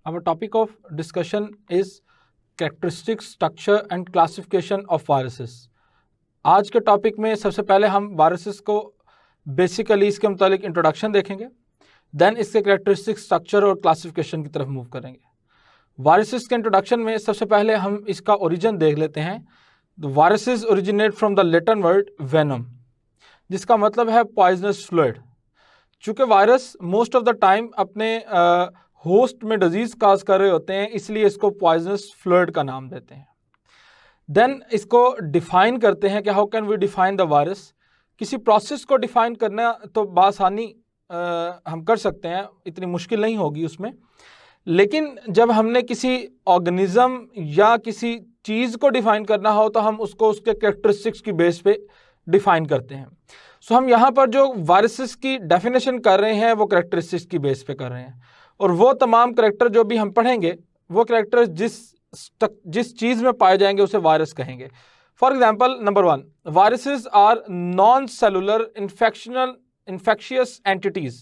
Our topic of discussion is characteristics, structure and classification of viruses. आज के topic में सबसे पहले हम वायरसेस को बेसिकली इसके मुतालिक इंट्रोडक्शन देखेंगे, देन इसके कैरेक्टरिस्टिक्स, स्ट्रक्चर और क्लासिफिकेशन की तरफ मूव करेंगे। वायरसेस के इंट्रोडक्शन में सबसे पहले हम इसका ओरिजिन देख लेते हैं। Viruses originate from the Latin word venom, जिसका मतलब है पॉइजनस फ्लूइड। चूँकि virus most of the time अपने होस्ट में डिजीज़ काज कर रहे होते हैं, इसलिए इसको पॉइजनस फ्लूइड का नाम देते हैं। देन इसको डिफ़ाइन करते हैं कि how can we define the virus. किसी प्रोसेस को डिफ़ाइन करना तो बासानी हम कर सकते हैं, इतनी मुश्किल नहीं होगी उसमें। लेकिन जब हमने किसी ऑर्गेनिज़म या किसी चीज़ को डिफ़ाइन करना हो तो हम उसको उसके कैरेक्टरिस्टिक्स की बेस पे डिफ़ाइन करते हैं। सो हम यहाँ पर जो वायरसेस की डेफिनेशन कर रहे हैं वो कैरेक्टरिस्टिक्स की बेस पे कर रहे हैं, और वो तमाम करैक्टर जो भी हम पढ़ेंगे वो करैक्टर जिस चीज़ में पाए जाएंगे उसे वायरस कहेंगे। For example, number 1, viruses are non cellular infectious entities.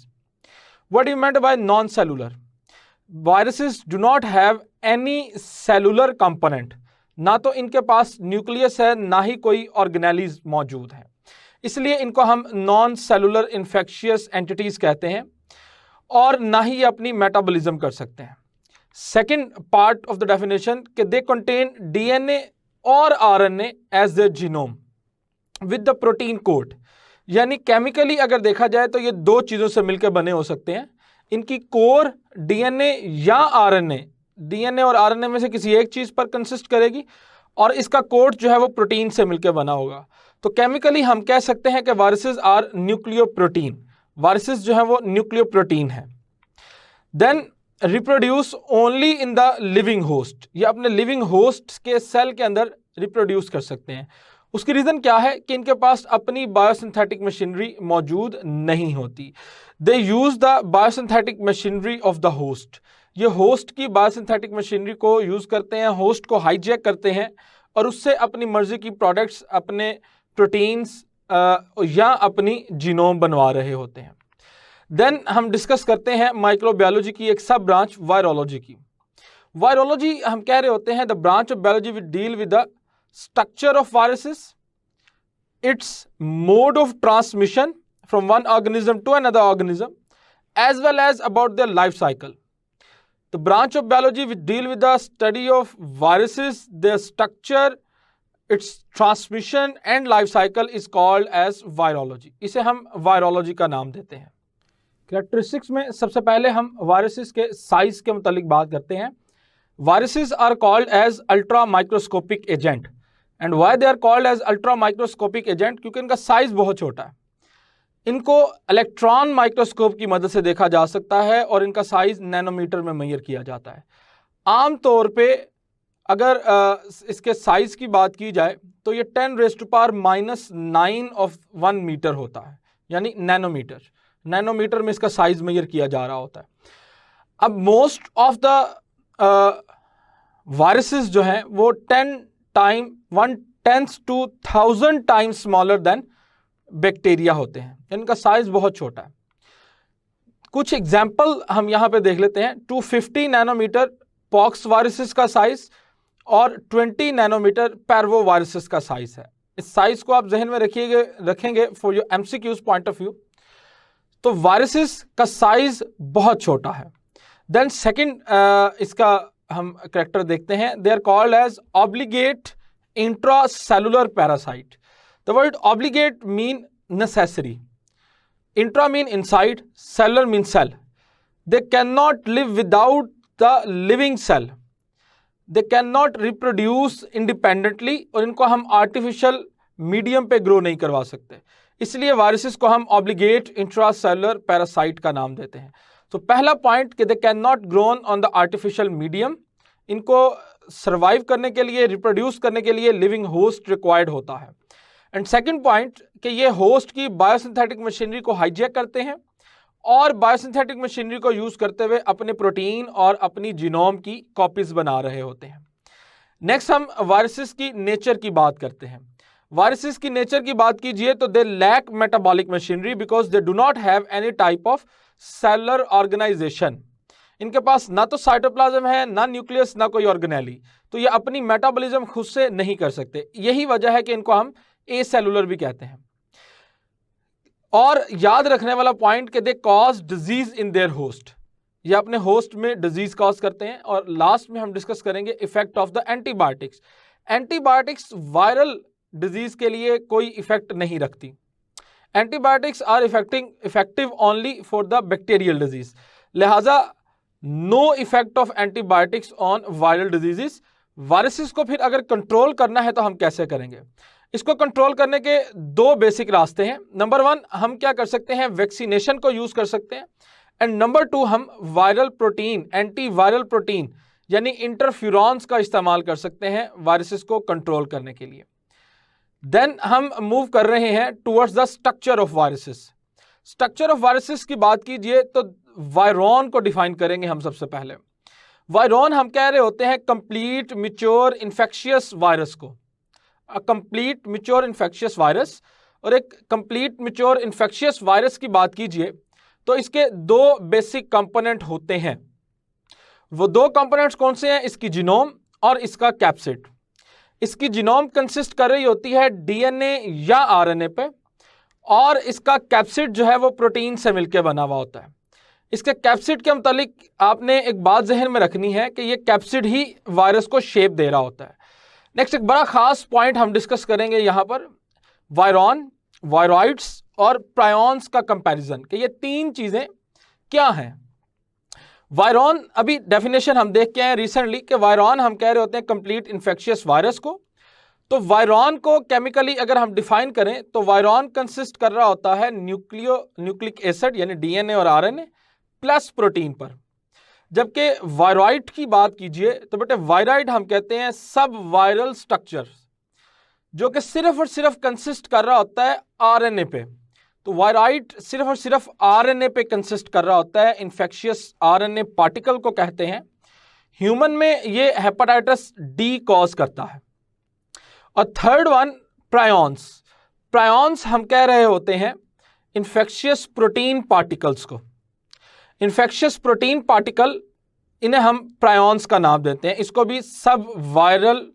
What do you meant by non-cellular? Viruses do not have any cellular component. ना तो इनके पास न्यूक्लियस है, ना ही कोई ऑर्गेनेलीज मौजूद है, इसलिए इनको हम नॉन सेलुलर इन्फेक्शियस एंटिटीज कहते हैं, और ना ही ये अपनी मेटाबॉलिज्म कर सकते हैं। Second part of the definition कि दे कंटेन डीएनए और RNA as their genome with the protein code. यानी केमिकली अगर देखा जाए तो ये दो चीज़ों से मिलकर बने हो सकते हैं। इनकी कोर डीएनए या आरएनए, डीएनए और आरएनए में से किसी एक चीज़ पर कंसिस्ट करेगी, और इसका कोड जो है वो प्रोटीन से मिलकर बना होगा। तो केमिकली हम कह सकते हैं कि वायरसेस आर न्यूक्लियोप्रोटीन। वायरसेस जो है वो न्यूक्लियोप्रोटीन है। Then reproduce only in the living host. ये अपने लिविंग होस्ट के सेल के अंदर रिप्रोड्यूस कर सकते हैं। उसकी रीज़न क्या है कि इनके पास अपनी बायोसिंथेटिक मशीनरी मौजूद नहीं होती। They use the biosynthetic machinery of the host. ये होस्ट की बायोसिंथेटिक मशीनरी को यूज़ करते हैं, होस्ट को हाईजैक करते हैं और उससे अपनी मर्जी की प्रोडक्ट्स, अपने प्रोटीन्स या अपनी जीनोम बनवा रहे होते हैं। देन हम डिस्कस करते हैं माइक्रोबायोलॉजी की एक सब ब्रांच वायरोलॉजी की। वायरोलॉजी हम कह रहे होते हैं the branch of biology which deal with the structure of viruses, its mode of transmission from one organism to another organism, as well as about their life cycle. The branch of biology which deal with the study of viruses, their structure, its transmission and life cycle is called as virology. इसे हम virology का नाम देते हैं। Characteristics में सबसे पहले हम viruses के size के मुतालिक बात करते हैं। Viruses are called as ultra microscopic agent. And why they are called as ultra microscopic agent, क्योंकि इनका साइज बहुत छोटा है। इनको इलेक्ट्रॉन माइक्रोस्कोप की मदद से देखा जा सकता है और इनका साइज नैनोमीटर में मेजर किया जाता है। आम तौर पे अगर इसके साइज की बात की जाए तो ये 10⁻⁻9 ऑफ 1 मीटर होता है, यानी नैनोमीटर। नैनोमीटर में इसका साइज मेजर किया जा रहा होता है। अब मोस्ट ऑफ द वायरसेस जो हैं वो 1/10 to 1000 times smaller than bacteria होते हैं। इनका साइज बहुत छोटा है। कुछ एग्जाम्पल हम यहाँ पे देख लेते हैं। 250 नैनोमीटर पॉक्स वायरसेस का साइज और 20 नैनोमीटर पैरवो वायरसेस का साइज है। इस साइज को आप जहन में रखेंगे for your MCQs point of view. तो वायरसेस का साइज बहुत छोटा है। देन सेकंड इसका हम कैरेक्टर देखते हैं। They are called as obligate intracellular parasite. The word obligate mean necessary, intra mean inside, cellular mean cell. They can not live without the living cell, they can not reproduce independently, और इनको हम artificial medium पे grow नहीं करवा सकते। इसलिए viruses को हम ऑब्लिगेट इंट्रासेलुलर पैरासाइट का नाम देते हैं। तो पहला पॉइंट कि दे can not grown on the artificial medium, इनको सर्वाइव करने के लिए, रिप्रोड्यूस करने के लिए लिविंग होस्ट रिक्वायर्ड होता है। एंड सेकंड पॉइंट कि ये होस्ट की बायोसिंथेटिक मशीनरी को हाईजैक करते हैं और बायोसिंथेटिक मशीनरी को यूज करते हुए अपने प्रोटीन और अपनी जीनोम की कॉपीज बना रहे होते हैं। नेक्स्ट हम वायरसेस की नेचर की बात करते हैं। वायरसेस की नेचर की बात कीजिए तो they lack metabolic machinery because they do not have any type of cellular organisation. इनके पास ना तो साइटोप्लाज्म है, ना न्यूक्लियस, ना कोई ऑर्गेनेली, तो ये अपनी मेटाबॉलिज्म खुद से नहीं कर सकते। यही वजह है कि इनको हम एसेलुलर भी कहते हैं। और याद रखने वाला पॉइंट कि they cause disease in their host, ये अपने होस्ट में डिजीज कॉज करते हैं। और लास्ट में हम डिस्कस करेंगे effect of the antibiotics. Antibiotics viral disease के लिए कोई इफेक्ट नहीं रखती। Antibiotics are effective only for the bacterial disease, लिहाजा no effect of antibiotics on viral diseases. Viruses को फिर अगर कंट्रोल करना है तो हम कैसे करेंगे? इसको कंट्रोल करने के दो बेसिक रास्ते हैं। नंबर 1, हम क्या कर सकते हैं, वैक्सीनेशन को यूज कर सकते हैं। एंड नंबर 2, हम viral protein, anti viral protein यानी इंटरफ्यूरॉन्स का इस्तेमाल कर सकते हैं वायरसेस को कंट्रोल करने के लिए। देन हम मूव कर रहे हैं towards the structure of viruses. Structure of viruses की बात कीजिए तो वायरॉन को डिफाइन करेंगे हम सबसे पहले। वायरॉन हम कह रहे होते हैं कंप्लीट मैच्योर इन्फेक्शियस वायरस को। कंप्लीट मैच्योर इन्फेक्शियस वायरस, और एक कंप्लीट मैच्योर इन्फेक्शियस वायरस की बात कीजिए तो इसके दो बेसिक कंपोनेंट होते हैं। वो दो कंपोनेंट्स कौन से हैं? इसकी जीनोम और इसका कैप्सिड। इसकी जीनोम कंसिस्ट कर रही होती है डीएनए या आरएनए पे, और इसका कैप्सिड जो है वो प्रोटीन से मिलकर बना हुआ होता है। इसके कैप्सिड के मुतालिक आपने एक बात जहन में रखनी है कि ये कैप्सिड ही वायरस को शेप दे रहा होता है। नेक्स्ट एक बड़ा खास पॉइंट हम डिस्कस करेंगे यहाँ पर, वायरॉन, वायरॉइड्स और प्रायॉन्स का कंपैरिजन, कि ये तीन चीजें क्या हैं। वायरॉन, अभी डेफिनेशन हम देख के आए रिसेंटली कि वायरॉन हम कह रहे होते हैं कंप्लीट इन्फेक्शियस वायरस को। तो वायरॉन को केमिकली अगर हम डिफाइन करें तो वायरॉन कंसिस्ट कर रहा होता है न्यूक्लिक एसिड यानी डीएनए और आरएनए प्लस प्रोटीन पर। जबकि वायरॉइड की बात कीजिए तो बेटे वायरॉइड हम कहते हैं सब वायरल स्ट्रक्चर, जो कि सिर्फ और सिर्फ कंसिस्ट कर रहा होता है आरएनए पे। तो वायरॉइड सिर्फ और सिर्फ आरएनए पे कंसिस्ट कर रहा होता है, इन्फेक्शियस आरएनए पार्टिकल को कहते हैं। ह्यूमन में ये हेपेटाइटिस डी कॉज करता है। और थर्ड वन, प्रायॉन्स। प्रायॉन्स हम कह रहे होते हैं इन्फेक्शियस प्रोटीन पार्टिकल्स को। इन्फेक्शियस प्रोटीन पार्टिकल, इन्हें हम प्रायॉन्स का नाम देते हैं। इसको भी सब वायरल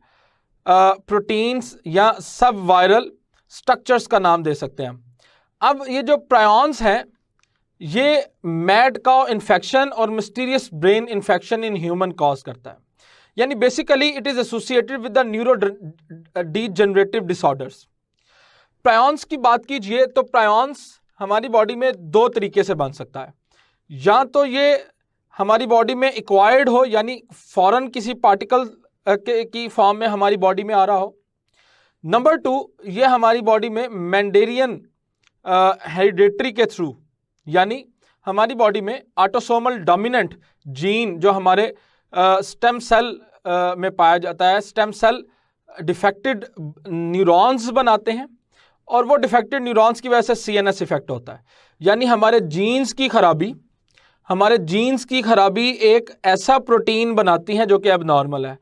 प्रोटीन्स या सब वायरल स्ट्रक्चर्स का नाम दे सकते हैं हम। अब ये जो प्रायॉन्स हैं ये मैड काउ इन्फेक्शन और mysterious brain infection in human cause करता है, यानी basically it is associated with the neuro degenerative disorders. Prions की बात कीजिए तो प्रायॉन्स हमारी बॉडी में दो तरीके से बन सकता है। या तो ये हमारी बॉडी में एक्वायर्ड हो, यानी फॉरेन किसी पार्टिकल की फॉर्म में हमारी बॉडी में आ रहा हो। नंबर 2, ये हमारी बॉडी में मेंडेरियन हेरिडेटरी के थ्रू, यानी हमारी बॉडी में ऑटोसोमल डोमिनेंट जीन जो हमारे स्टेम सेल में पाया जाता है, स्टेम सेल डिफेक्टेड न्यूरॉन्स बनाते हैं, और वो डिफेक्टेड न्यूरॉन्स की वजह से सीएनएस इफेक्ट होता है। यानी हमारे जीन्स की खराबी एक ऐसा प्रोटीन बनाती है जो कि एबनॉर्मल है,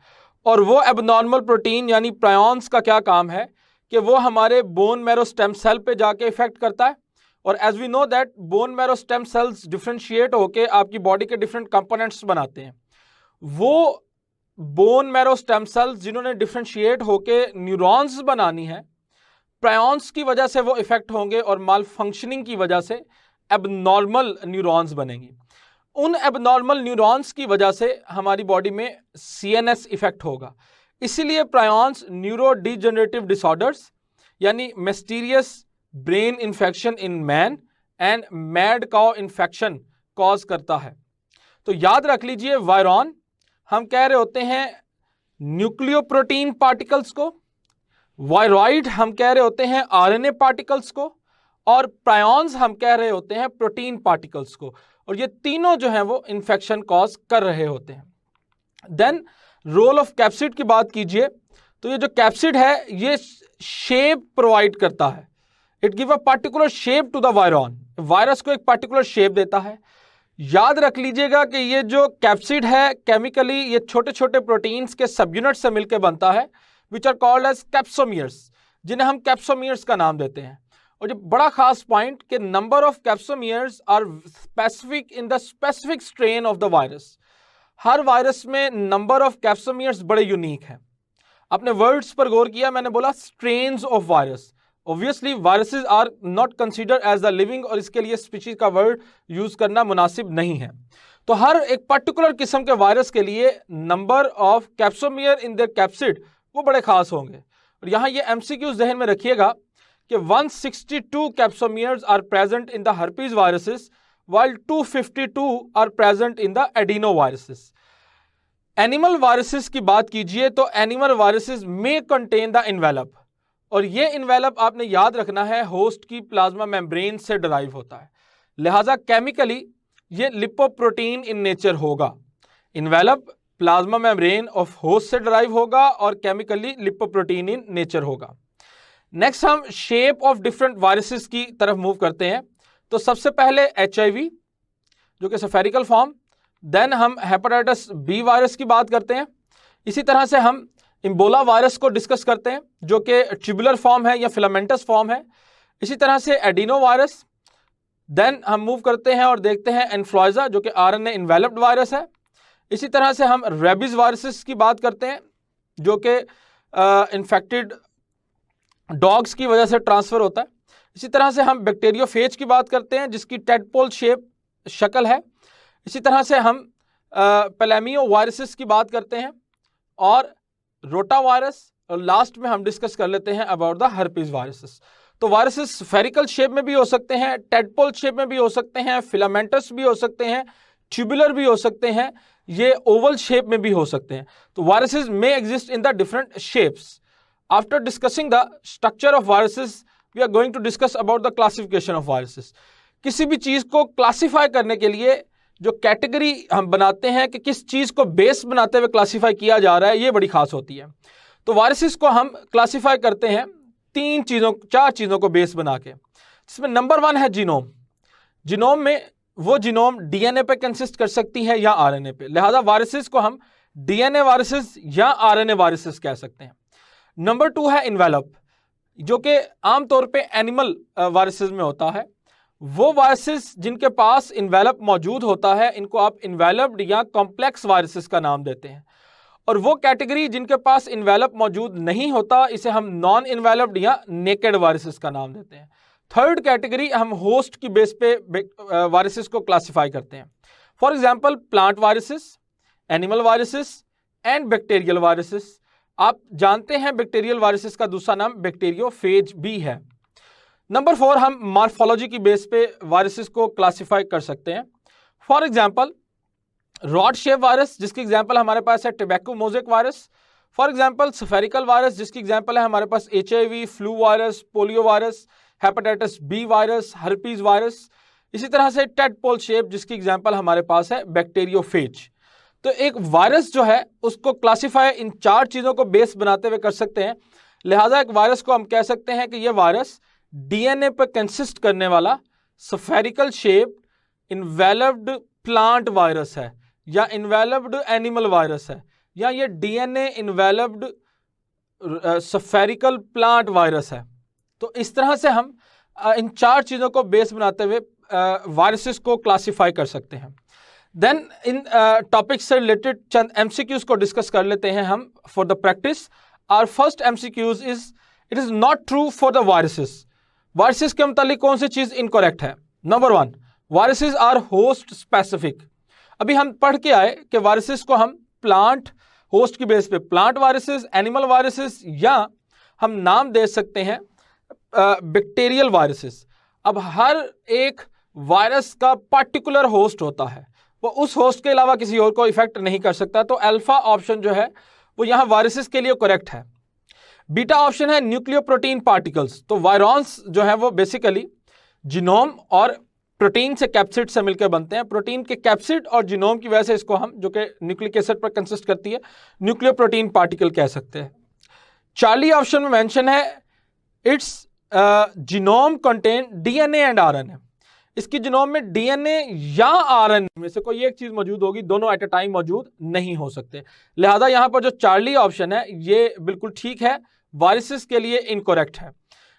और वो एबनॉर्मल प्रोटीन यानी प्रायॉन्स का क्या काम है कि वो हमारे बोन मैरो स्टेम सेल पे जाके इफेक्ट करता है। और as we know that bone marrow stem cells differentiate होके आपकी बॉडी के डिफरेंट कंपोनेंट्स बनाते हैं। वो बोन मैरो स्टेम सेल्स जिन्होंने डिफ्रेंशिएट होके न्यूरॉन्स बनानी है, प्रायॉन्स की वजह से वो इफेक्ट होंगे और माल फंक्शनिंग की वजह से एबनॉर्मल न्यूरॉन्स बनेंगी। उन एबनॉर्मल न्यूरॉन्स की वजह से हमारी बॉडी में सीएनएस इफेक्ट होगा। इसीलिए प्रायॉन्स न्यूरो डीजनरेटिव डिसऑर्डर्स यानी mysterious brain infection in man and mad cow infection cause करता है। तो याद रख लीजिए, वायरॉन हम कह रहे होते हैं न्यूक्लियोप्रोटीन पार्टिकल्स को, वायरॉइड हम कह रहे होते हैं आरएनए पार्टिकल्स को, और प्रायॉन्स हम कह रहे होते हैं प्रोटीन पार्टिकल्स को। और ये तीनों जो हैं वो इन्फेक्शन कॉज कर रहे होते हैं। देन रोल ऑफ कैप्सिड की बात कीजिए तो ये जो कैप्सिड है ये शेप प्रोवाइड करता है। It give a particular shape to the virion, virus को एक पर्टिकुलर शेप देता है। याद रख लीजिएगा कि ये जो कैप्सिड है केमिकली ये छोटे छोटे प्रोटीन्स के सब यूनिट से मिलकर बनता है, which are called as capsomeres, जिन्हें हम कैप्सोमियर्स का नाम देते हैं। और जो बड़ा खास पॉइंट कि number of capsomeres are specific in the specific strain of the virus. हर वायरस में नंबर ऑफ कैप्सोमियर्स बड़े यूनिक हैं। आपने वर्ड्स पर गौर किया, मैंने बोला strains of virus. Obviously viruses are not considered as the living, और इसके लिए स्पीशीज का वर्ड यूज करना मुनासिब नहीं है। तो हर एक पर्टिकुलर किस्म के वायरस के लिए number of capsomere in their capsid वो बड़े खास होंगे। और यहाँ ये एमसीक्यू जहन में रखिएगा कि 162 capsomeres are present in the herpes viruses while 252 are present in the adenoviruses. Animal viruses की बात कीजिए तो एनिमल वायरसेस में कंटेन द इन्वेलप, और ये इन्वेलप आपने याद रखना है होस्ट की प्लाज्मा मेम्ब्रेन से डराइव होता है, लिहाजा केमिकली ये लिपोप्रोटीन इन नेचर होगा। Envelope plasma membrane of host से डराइव होगा और केमिकली लिपोप्रोटीन इन नेचर होगा। नेक्स्ट हम शेप ऑफ डिफरेंट वायरसेस की तरफ मूव करते हैं। तो सबसे पहले HIV जो कि स्फेरिकल फॉर्म, देन हम हेपेटाइटिस बी वायरस की बात करते हैं। इसी तरह से हम इम्बोला वायरस को डिस्कस करते हैं जो कि ट्यूबुलर फॉर्म है या फिलामेंटस फॉर्म है। इसी तरह से एडिनो वायरस, देन हम मूव करते हैं और देखते हैं इन्फ्लुएंजा जो कि RNA इन्वेलप्ड वायरस है। इसी तरह से हम रेबीज वायरसेस की बात करते हैं जो कि इन्फेक्टेड डॉग्स की वजह से ट्रांसफ़र होता है। इसी तरह से हम बैक्टीरियोफेज की बात करते हैं जिसकी टेडपोल शेप शक्ल है। इसी तरह से हम पैलेमियो वायरसेस की बात करते हैं और रोटा वायरस, और लास्ट में हम डिस्कस कर लेते हैं अबाउट द हर्पीज वायरसेस। तो वायरसेस स्फेरिकल शेप में भी हो सकते हैं, टेडपोल शेप में भी हो सकते हैं, फिलामेंटस भी हो सकते हैं, ट्यूबुलर भी हो सकते हैं, ये ओवल शेप में भी हो सकते हैं। तो वायरसेस में exist in the different shapes. After discussing the structure of viruses we are going to discuss about the classification of viruses. किसी भी चीज़ को क्लासीफाई करने के लिए जो कैटेगरी हम बनाते हैं कि किस चीज़ को बेस बनाते हुए क्लासीफाई किया जा रहा है, ये बड़ी खास होती है। तो वायरसेस को हम क्लासीफाई करते हैं चार चीज़ों को बेस बना के, जिसमें नंबर 1 है जीनोम। जीनोम में वो जीनोम DNA पे कंसिस्ट कर सकती है या RNA पे, लिहाजा वायरसेस को हम DNA वायरसेस या RNA वायरसेस कह सकते हैं। नंबर 2 है इन्वेलप, जो कि आमतौर पे एनिमल वायरसेस में होता है। वो वायरसेस जिनके पास इन्वेलप मौजूद होता है इनको आप इन्वेलप्ड या कॉम्प्लेक्स वायरसेस का नाम देते हैं। और वो कैटेगरी जिनके पास इन्वेलप मौजूद नहीं होता इसे हम नॉन इन्वेलप्ड या नेकेड वायरसेस का नाम देते हैं। थर्ड कैटेगरी हम होस्ट की बेस पे वायरसेस को क्लासिफाई करते हैं। For example plant viruses, animal viruses and bacterial viruses. आप जानते हैं बैक्टीरियल वायरसेस का दूसरा नाम बैक्टीरियोफेज भी है। नंबर 4 हम मॉर्फोलॉजी की बेस पे वायरसेस को क्लासिफाई कर सकते हैं। For example rod shape virus जिसकी एग्जांपल हमारे पास है tobacco mosaic virus. For example spherical virus जिसकी एग्जांपल है हमारे पास HIV, flu virus, polio virus, hepatitis B virus, herpes virus. इसी तरह से टेडपोल शेप जिसकी एग्जांपल हमारे पास है बैक्टीरियोफेज। तो एक वायरस जो है उसको क्लासीफाई इन 4 चीज़ों को बेस बनाते हुए कर सकते हैं। लिहाजा एक वायरस को हम कह सकते हैं कि यह वायरस DNA पर कंसिस्ट करने वाला spherical shape enveloped plant virus है या इन्वेलप्ड एनिमल वायरस है, या ये DNA enveloped spherical plant virus है। तो इस तरह से हम इन 4 चीज़ों को बेस बनाते हुए वायरसेस को क्लासीफाई कर सकते हैं। देन इन टॉपिक से रिलेटेड चंद MCQs को डिस्कस कर लेते हैं हम for the practice. Our first MCQs is it is not true for the viruses. वायरसेस के मुतालिक कौन सी चीज़ इनकरेक्ट है? Number 1, viruses are host specific. अभी हम पढ़ के आए कि वायरसेस को हम प्लांट होस्ट की बेस पे प्लांट वायरसेस, एनिमल वायरसेस, या हम नाम दे सकते हैं बैक्टीरियल वायरसेस। अब हर एक वायरस का पर्टिकुलर होस्ट होता है, वो उस होस्ट के अलावा किसी और को इफेक्ट नहीं कर सकता। तो अल्फा ऑप्शन जो है वो यहाँ वायरसेस के लिए करेक्ट है। बीटा ऑप्शन है न्यूक्लियोप्रोटीन पार्टिकल्स। तो वायरॉन्स जो है वो बेसिकली जीनोम और प्रोटीन से कैप्सिड से मिलकर बनते हैं। प्रोटीन के कैप्सिड और जीनोम की वजह से इसको हम, जो कि न्यूक्लिक एसिड पर कंसिस्ट करती है, न्यूक्लियोप्रोटीन पार्टिकल कह सकते हैं। चार्ली ऑप्शन में मेंशन है it's genome contain DNA and RNA। इसकी जीनोम में DNA या RNA में से कोई एक चीज मौजूद होगी, दोनों एट अ टाइम मौजूद नहीं हो सकते। लिहाजा यहां पर जो चार्ली ऑप्शन है ये बिल्कुल ठीक है, वायरसेस के लिए इनकरेक्ट है।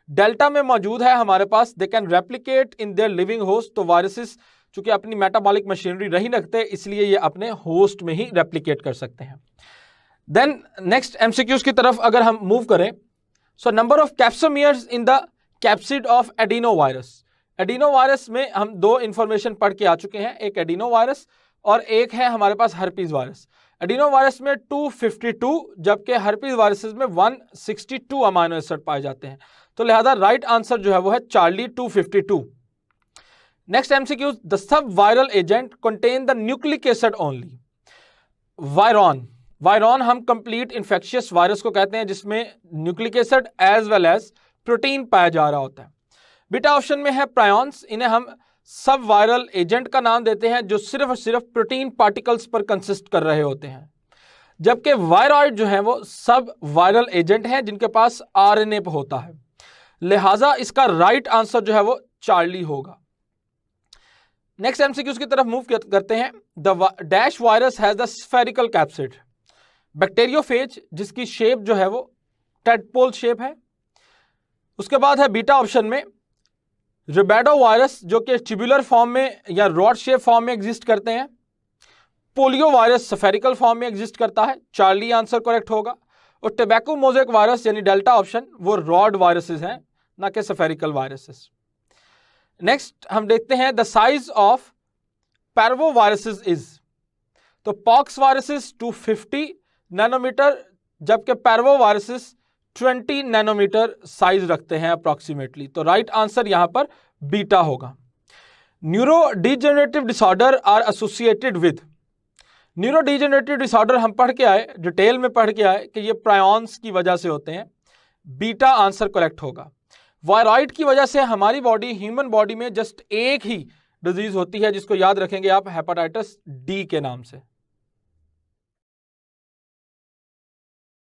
डेल्टा में मौजूद है हमारे पास, they can replicate in their living host. तो वायरसेस चूंकि अपनी मेटाबॉलिक मशीनरी नहीं रखते, इसलिए ये अपने होस्ट में ही रेप्लिकेट कर सकते हैं। देन नेक्स्ट एमसीक्यूज की तरफ अगर हम मूव करें, so number of capsomeres in the capsid of adeno virus. Adeno virus में हम दो इंफॉर्मेशन पढ़ के आ चुके हैं, एक एडिनो वायरस और एक है हमारे पास हर्पीज वायरस। एडिनो वायरस में 252 जबकि हर्पीज वायरसेस में 162 अमाइनो एसिड पाए जाते हैं। तो लिहाजा राइट आंसर जो है वो है Charlie 252। Next MCQ, the sub viral agent contain the nucleic acid only. Virion हम कंप्लीट इन्फेक्शियस वायरस को कहते हैं जिसमें nucleic acid as well as protein पाया जा रहा होता है। बीटा ऑप्शन में है प्रायोन्स, इन्हें हम सब वायरल एजेंट का नाम देते हैं जो सिर्फ और सिर्फ प्रोटीन पार्टिकल्स पर कंसिस्ट कर रहे होते हैं, जबकि वायरॉइड जो है वो सब वायरल एजेंट हैं जिनके पास आरएनए होता है। लिहाजा इसका राइट आंसर जो है वो चार्ली होगा। नेक्स्ट एमसीक्यूज की तरफ मूव करते हैं। The dash virus has the spherical capsid. Bacteriophage जिसकी शेप जो है वो टेडपोल शेप है। उसके बाद है बीटा ऑप्शन में रिबेडो वायरस जो कि ट्यूबुलर फॉर्म में या रॉड शेप फॉर्म में एग्जिस्ट करते हैं। पोलियो वायरस स्फेरिकल फॉर्म में एग्जिस्ट करता है, चार्ली आंसर करेक्ट होगा। और टोबैको मोज़ेक वायरस यानी डेल्टा ऑप्शन वो रॉड वायरसेस हैं, ना कि स्फेरिकल वायरसेस। नेक्स्ट हम देखते हैं the size of parvo viruses is. तो पॉक्स वायरसेस 250 नैनोमीटर जबकि पैरवो वायरसेस 20 नैनोमीटर साइज रखते हैं अप्रॉक्सीमेटली। तो राइट आंसर यहां पर बीटा होगा। Neurodegenerative disorder are associated with. Neurodegenerative disorder हम पढ़ के आए, डिटेल में पढ़ के आए कि ये प्रायोन्स की वजह से होते हैं, बीटा आंसर करेक्ट होगा। वायरॉइड की वजह से हमारी बॉडी, ह्यूमन बॉडी में जस्ट एक ही डिजीज होती है जिसको याद रखेंगे आप हेपेटाइटिस डी के नाम से।